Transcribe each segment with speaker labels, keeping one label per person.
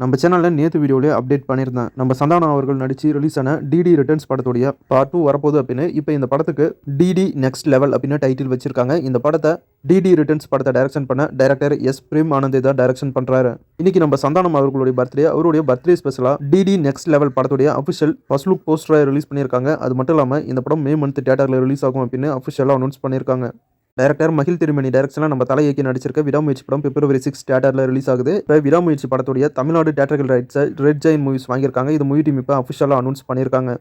Speaker 1: நம்ம சேனல்ல நேத்து வீடியோலயே அப்டேட் பண்ணியிருந்தேன். நம்ம சந்தானம் அவர்கள் நடிச்சு ரிலீஸ் ஆன டிடி ரிட்டர்ன்ஸ் படத்துடைய பார்ட் 2 வரப்போகுது அப்படின்னு. இப்போ இந்த படத்துக்கு டிடி நெக்ஸ்ட் லெவல் அப்படின்னு டைட்டில் வச்சிருக்காங்க. இந்த படத்தை டிடி ரிட்டர்ன்ஸ் படத்தை டைரக்ஷன் பண்ண டைரக்டர் எஸ் பிரேம் ஆனந்த் தான் டைரக்ஷன் பண்றாரு. இன்னைக்கு நம்ம சந்தானம் அவர்களுடைய பர்த்டே, அவருடைய பர்த்டே ஸ்பெஷலா டிடி நெக்ஸ்ட் லெவல் படத்துடைய அபிஷியல் ஃபர்ஸ்ட் லுக் போஸ்டரை ரிலீஸ் பண்ணியிருக்காங்க. அது மட்டும் இல்லாம இந்த படம் மே மந்த் தியேட்டர்ல ரிலீஸ் ஆகும் அப்படின்னு அபிஷியலா அனௌன்ஸ் பண்ணியிருக்காங்க. டைரக்டர் மகிழ் திருமணி டைரக்ஷன்ல நம்ம தலை இயக்கி நடிச்சிருக்க விடாமுயற்சி படம் பிப்ரவரி 6 தியேட்டர்ல ரிலீஸ் ஆகுது. இப்போ விடாமுயற்சி படத்துடைய தமிழ்நாடு தியேட்டர்கள் ரைட்ஸை ரெட் ஜெயின் மூவிஸ் வாங்கியிருக்காங்க. இது மூவி டீம் இப்போ அஃபிஷியலாக அனௌன்ஸ் பண்ணியிருக்காங்க.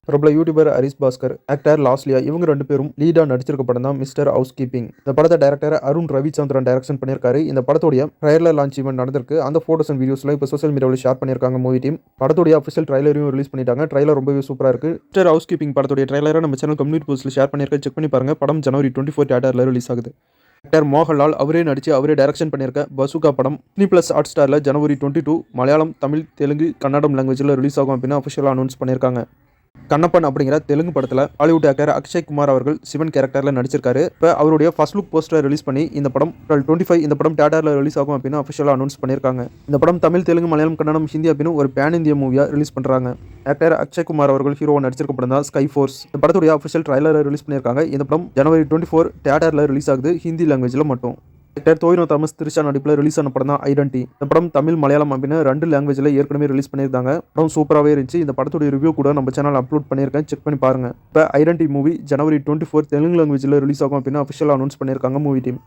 Speaker 1: பிரபல யூடியூபர் ஹரிஸ் பாஸ்கர், ஆக்டர் லாஸ்லியா இவங்க 2 பேரும் லீடா நடிச்சிருக்க படம் தான் மிஸ்டர் ஹவுஸ் கீப்பிங். இந்த படத்தை டைரக்டர் அருண் ரவிச்சந்திரன் டைரக்ஷன் பண்ணியிருக்காரு. இந்த படத்துடைய ட்ரைலர் லான்ச் ஈவென்ட் நடந்திருக்கு. அந்த போட்டோஸ் அண்ட் வீடியோஸ்லாம் இப்போ சோஷியல் மீடியாவில் ஷேர் பண்ணியிருக்காங்க மூவி டீம். படத்துடைய அஃபிஷியல் ட்ரைலரையும் ரிலீஸ் பண்ணிட்டாங்க. ட்ரைலர் ரொம்பவே சூப்பராக இருக்கு. மிஸ்டர் ஹவுஸ் கீப்பிங் படத்துடைய ட்ரைலரை நம்ம சேனல் கம்யூனிட்டி போஸ்ட்ல ஷேர் பண்ணியிருக்க, செக் பண்ணி பாருங்க. படம் ஜனவரி 24 தியேட்டர்ல ரிலீஸ் ஆகுது. ஆக்டர் மோகன்லால் அவரே நடிச்சு அவரே டைரக்ஷன் பண்ணியிருக்க பசுகா படம் Disney+ ஹாட்ஸ்டாரில் ஜனவரி 22 மலையாளம், தமிழ், தெலுங்கு, கன்னடம் லாங்குவேஜில் ரிலீஸ் ஆகும் அப்படின்னு அஃபிஷியலாக அனௌன்ஸ் பண்ணியிருக்காங்க. கண்ணப்பன் அப்படிங்கிற தெலுங்கு படத்தில் ஹாலிவுட் ஆக்டர் அக்ஷய் குமார் அவர்கள் சிவன் கேரக்டரில் நடிச்சிருக்காரு. இப்போ அவருடைய ஃபர்ஸ்ட் லுக் போஸ்டரை ரிலீஸ் பண்ணி இந்த படம் 25 இந்த படம் தியேட்டரில் ரிலீஸ் ஆகும் அப்படின்னு அஃபிஷியலாக அனௌன்ஸ் பண்ணியிருக்காங்க. இந்த படம் தமிழ், தெலுங்கு, மலையாளம், கன்னடம், ஹிந்தி அப்படின்னு ஒரு பேன் இந்தியா மூவியாக ரிலீஸ் பண்ணுறாங்க. ஆக்டர் அக்ஷய் குமார் அவர்கள் ஹீரோவை நடிச்சிருக்க படம் தான் ஸ்கை ஃபோர்ஸ். இந்த படத்துடைய அஃபிஷியல் ட்ரைலரை ரிலீஸ் பண்ணியிருக்காங்க. இந்த படம் ஜனவரி 24 தியேட்டரில் ரிலீஸ் ஆகுது, ஹிந்தி லாங்குவேஜில் மட்டும். ஆக்டர் டோவினோ தாமஸ் திரிஷா நடிப்பில் ரிலீஸ் ஆன படம் தான் ஐடென்டி. இந்த படம் தமிழ், மலையாளம் அப்படின்னு 2 லாங்குவேஜில் ஏற்கனவே ரிலீஸ் பண்ணியிருந்தாங்க. படம் சூப்பராகவே இருந்துச்சு. இந்த படத்துடைய ரிவ்யூ கூட நம்ம சேனல் அப்லோட் பண்ணியிருக்கேன், செக் பண்ணி பாருங்க. இப்போ ஐடென்டி மூவி ஜனவரி 24 தெலுங்கு லாங்குவேஜில் ரிலீஸ் ஆகும் அப்படின்னு அஃபிஷியலாக அனௌன்ஸ் பண்ணியிருக்காங்க மூவி டீம்.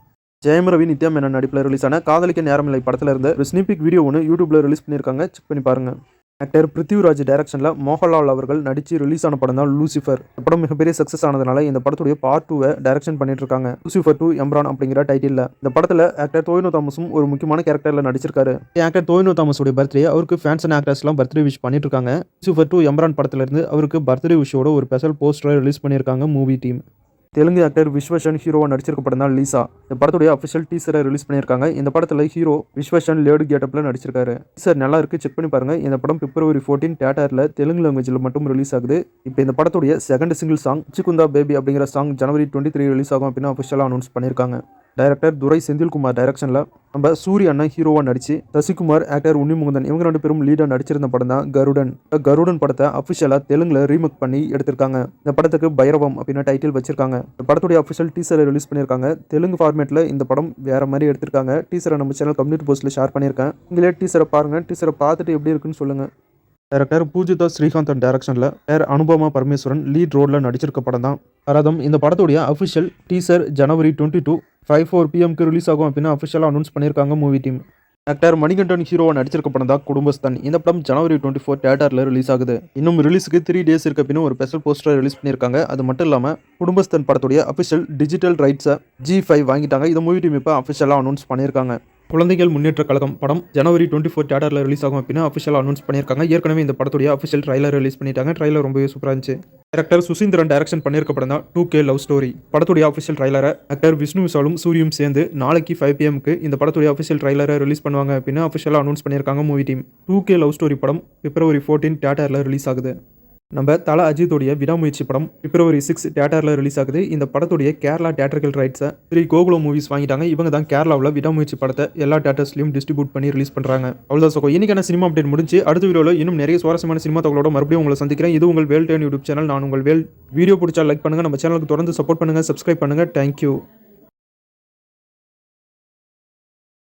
Speaker 1: ஜெயம் ரவி, நித்யா மேனன் நடிப்பில் ரிலீஸ் ஆன காதலிக்க நேரமில்லை படத்தில் இருந்த ஒரு ஸ்னீபிக் வீடியோ ஒன்று யூடியூப்ல ரிலீஸ் பண்ணியிருக்காங்க, செக் பண்ணி பாருங்க. ஆக்டர் பிருத்திவிராஜ் டைரக்ஷனில் மோகன்லால் அவர்கள் நடிச்சு ரிலீஸ் ஆன படம் தான் லூசிஃபர். இந்த படம் மிகப்பெரிய சக்ஸஸ் ஆனதுனால இந்த படத்துடைய பார்ட் 2 டைரக்ஷன் பண்ணிட்டு இருக்காங்க. லூசிஃபர் 2 எம்ரான் அப்படிங்கிற டைட்டில். இந்த படத்தில் ஆக்டர் டோவினோ தாமஸும் ஒரு முக்கியமான கேரக்டரில் நடிச்சிருக்காரு. ஆக்டர் டோவினோ தாமஸோட பர்த்டே அவருக்கு ஃபேன்ஸ் அண்ட் ஆக்டர்ஸ்லாம் பர்த்டே விஷ் பண்ணிட்டு இருக்காங்க. லூசிஃபர் 2 எம்ரான் படத்திலிருந்து அவருக்கு பர்த்டே விஷயோட ஒரு ஸ்பெஷல் போஸ்டரை ரிலீஸ் பண்ணியிருக்காங்க மூவி டீம். தெலுங்கு ஆக்டர் விஸ்வசன் ஹீரோவா நடிச்சிருக்க படம் தான் லீசா. இந்த படத்துடைய அஃபிஷியல் டீசரை ரிலீஸ் பண்ணியிருக்காங்க. இந்த படத்தில் ஹீரோ விஸ்வசன் லேடு கேட்டப்பில் நடிச்சிருக்காரு. டீசர் நல்லா இருக்கு, செக் பண்ணி பாருங்க. இந்த படம் பிப்ரவரி 14 தியேட்டரில் தெலுங்கு லாங்குவேஜில் மட்டும் ரிலீஸ் ஆகுது. இப்போ இந்த படத்துடைய செகண்ட் சிங்கிள் சாங் சிக்குந்தா பேபி அப்படிங்கிற சாங் ஜனவரி 23 ரிலீஸ் ஆகும் அப்படின்னு அஃபிஷியலாக அனௌன்ஸ் பண்ணியிருக்காங்க. டைரக்டர் துரை செந்தில்குமார் டைரக்ஷனில் நம்ம சூரிய அண்ணன் ஹீரோவா நடிச்சு சசிகுமார், ஆக்டர் உன்னிமுகுந்தன் இவங்க 2 பேரும் லீடாக நடிச்சிருந்த படம் தான் கருடன். கருடன் படத்தை அஃபிஷியலாக தெலுங்குல ரீமேக் பண்ணி எடுத்திருக்காங்க. இந்த படத்துக்கு பைரவம் அப்படின்னு டைட்டில் வச்சிருக்காங்க. இந்த படத்துடைய அஃபிஷியல் டீசரை ரிலீஸ் பண்ணியிருக்காங்க. தெலுங்கு ஃபார்மேட்டில் இந்த படம் வேற மாதிரி எடுத்திருக்காங்க. டீசரை நம்ம சேனல் கம்யூனிட்டி போஸ்ட்ல ஷேர் பண்ணியிருக்கேன். நீங்களே டீசரை பாருங்க. டீசரை பார்த்துட்டு எப்படி இருக்குன்னு சொல்லுங்க. டைரக்டர் பூஜிதா ஸ்ரீகாந்தன் டைரக்ஷனில் அனுபமா பரமேஸ்வரன் லீட் ரோலில் நடிச்சிருக்க படம் தான் பரதம். இந்த படத்துடைய அஃபிஷியல் டீசர் ஜனவரி 22 5:04 PM ரிலீஸ் ஆகும் அப்படின்னு அஃபிஷியலாக அனௌன்ஸ் பண்ணியிருக்காங்க மூவி டீம். ஆக்டர் மணிகண்டன் ஹீரோவா நடிச்சிருக்க படம் தான் குடும்பஸ்தான். இந்த படம் ஜனவரி 24 தியேட்டரில் ரிலீஸ் ஆகுது. இன்னும் ரிலீஸுக்கு 3 டேஸ் இருக்க அப்படின்னு ஒரு ஸ்பெஷல் போஸ்டர் ரிலீஸ் பண்ணியிருக்காங்க. அது மட்டும் இல்லாமல் குடும்பஸ்தான் படத்துடைய அஃபிஷியல் டிஜிட்டல் ரைட்ஸை G5 வாங்கிட்டாங்க. இந்த மூவி டீம் இப்போ அஃபிஷியலாக அனௌன்ஸ் பண்ணியிருக்காங்க. குழந்தைகள் முன்னேற்ற கழகம் படம் ஜனவரி 24 தியேட்டரில் ரிலீஸ் ஆகும் அப்படின்னு அஃபிஷியல் அனௌன்ஸ் பண்ணியிருக்காங்க. ஏற்கனவே இந்த படத்துடைய அஃபிஷியல் ட்ரைலர் ரிலீஸ் பண்ணிட்டாங்க. ட்ரைலர் ரொம்பவே சூப்பராக இருந்துச்சு. டைரக்டர் சுசீந்திரன் டைரக்ஷன் பண்ணியிருக்க படம் தான் 2K லவ் ஸ்டோரி. படத்துடைய அஃபிஷியல் ட்ரைலரை ஆக்டர் விஷ்ணு விஷாலும் சூரியும் சேர்ந்து நாளைக்கு 5 PM இந்த படத்துடைய அஃபிஷியல் ட்ரைலரை ரிலீஸ் பண்ணுவாங்க அப்படின்னு அஃபிஷியலாக அனௌன்ஸ் பண்ணியிருக்காங்க movie team. 2K love story படம் பிப்ரவரி 14 தியேட்டரில் ரிலீஸ் ஆகுது. நம்ம தல அஜித்தோடைய விடாமுயற்சி படம் பிப்ரவரி 6 தியேட்டரில் ரிலீஸ் ஆகுது. இந்த படத்துடைய கேரளா தியேட்டர்கள் ரைட்ஸை 3 கோகுலம் மூவிஸ் வாங்கிட்டாங்க. இவங்க தான் கேரளாவில் விடாமுயற்சி படத்தை எல்லா தியேட்டர்ஸ்லையும் டிஸ்ட்ரிபியூட் பண்ணி ரிலீஸ் பண்ணுறாங்க. அவ்வளோதான் சோகோ. இன்னைக்கான சினிமா அப்டேட் முடிஞ்சு அடுத்த வீடியோவில் இன்னும் நிறைய சுவாரஸ்யமான சினிமா தகவலோட மறுபடியும் உங்களை சந்திக்கிறேன். இது உங்கள் வேல் டென் யூடியூப் சேனல். நான் உங்கள் வேல். வீடியோ பிடிச்சா லைக் பண்ணுங்கள். நம்ம சேனலுக்கு தொடர்ந்து சப்போர்ட் பண்ணுங்கள், சப்ஸ்கிரைப் பண்ணுங்கள். தேங்க்யூ.